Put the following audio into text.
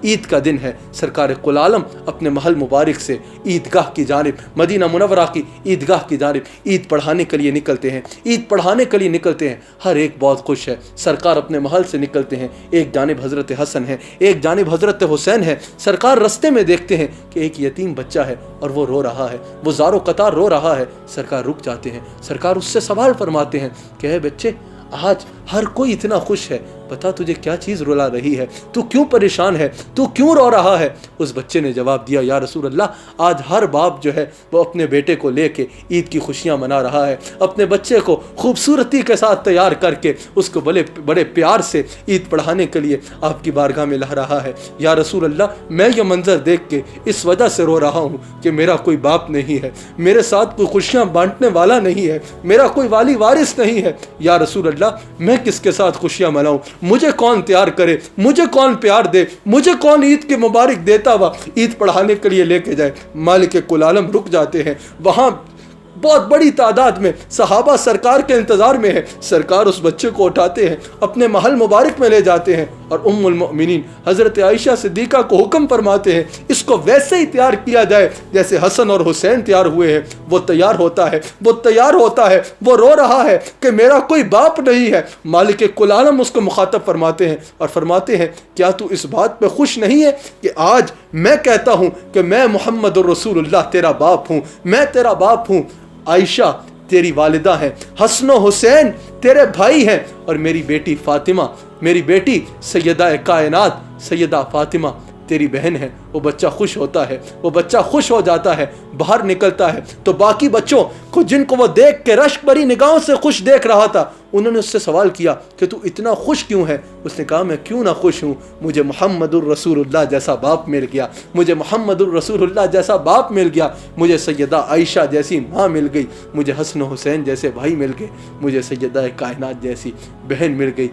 ईद का दिन है। सरकार कुल आलम अपने महल मुबारक से ईदगाह की जानिब, मदीना मुनव्वरा की ईदगाह की जानिब ईद पढ़ाने के लिए निकलते हैं, ईद पढ़ाने के लिए निकलते हैं। हर एक बहुत खुश है। सरकार अपने महल से निकलते हैं, एक जानिब हज़रत हसन है, एक जानिब हज़रत हुसैन है। सरकार रास्ते में देखते हैं कि एक यतीम बच्चा है और वो रो रहा है, वो ज़ारो कतार रो रहा है। सरकार रुक जाते हैं, सरकार उससे सवाल फरमाते हैं कि हे बच्चे, आज हर कोई इतना खुश है, बता तुझे क्या चीज़ रुला रही है, तू क्यों परेशान है, तू क्यों रो रहा है। उस बच्चे ने जवाब दिया, या रसूल अल्लाह, आज हर बाप जो है वो अपने बेटे को लेके ईद की खुशियाँ मना रहा है, अपने बच्चे को खूबसूरती के साथ तैयार करके उसको बड़े प्यार से ईद पढ़ाने के लिए आपकी बारगाह में ला रहा है। या रसूल अल्लाह, मैं ये मंजर देख के इस वजह से रो रहा हूँ कि मेरा कोई बाप नहीं है, मेरे साथ कोई खुशियाँ बांटने वाला नहीं है, मेरा कोई वाली वारिस नहीं है। या रसूल अल्लाह, मैं किसके साथ खुशियाँ मनाऊँ, मुझे कौन तैयार करे, मुझे कौन प्यार दे, मुझे कौन ईद की मुबारक देता हुआ ईद पढ़ाने के लिए लेके जाए। मालिक कुल आलम रुक जाते हैं। वहाँ बहुत बड़ी तादाद में सहाबा सरकार के इंतज़ार में है। सरकार उस बच्चे को उठाते हैं, अपने महल मुबारक में ले जाते हैं और उम्मुल मोमिनीन हज़रत आयशा सिद्दीक़ा को हुक्म फरमाते हैं, इसको वैसे ही तैयार किया जाए जैसे हसन और हुसैन तैयार हुए हैं। वो तैयार होता है, वो तैयार होता है, वो रो रहा है कि मेरा कोई बाप नहीं है। मालिक कुल आलम उसको मुखातब फरमाते हैं और फरमाते हैं, क्या तू इस बात पर खुश नहीं है कि आज मैं कहता हूँ कि मैं मुहम्मदुर रसूलुल्लाह तेरा बाप हूँ, मैं तेरा बाप हूँ, आयशा तेरी वालिदा है, हसन हुसैन तेरे भाई हैं और मेरी बेटी फातिमा, मेरी बेटी सैयदा कायनात सैयदा फातिमा तेरी बहन है। वो बच्चा खुश होता है, वो बच्चा खुश हो जाता है, बाहर निकलता है तो बाकी बच्चों को जिनको वो देख के रश्क भरी निगाहों से खुश देख रहा था, उन्होंने उससे सवाल किया कि तू इतना खुश क्यों है। उसने कहा, मैं क्यों ना खुश हूँ, मुझे मुहम्मदुर रसूलुल्लाह जैसा बाप मिल गया, मुझे मुहम्मदुर रसूलुल्लाह जैसा बाप मिल गया, मुझे सैयदा आयशा जैसी माँ मिल गई, मुझे हसन हुसैन जैसे भाई मिल गए, मुझे सैयदा कायनात जैसी बहन मिल गई।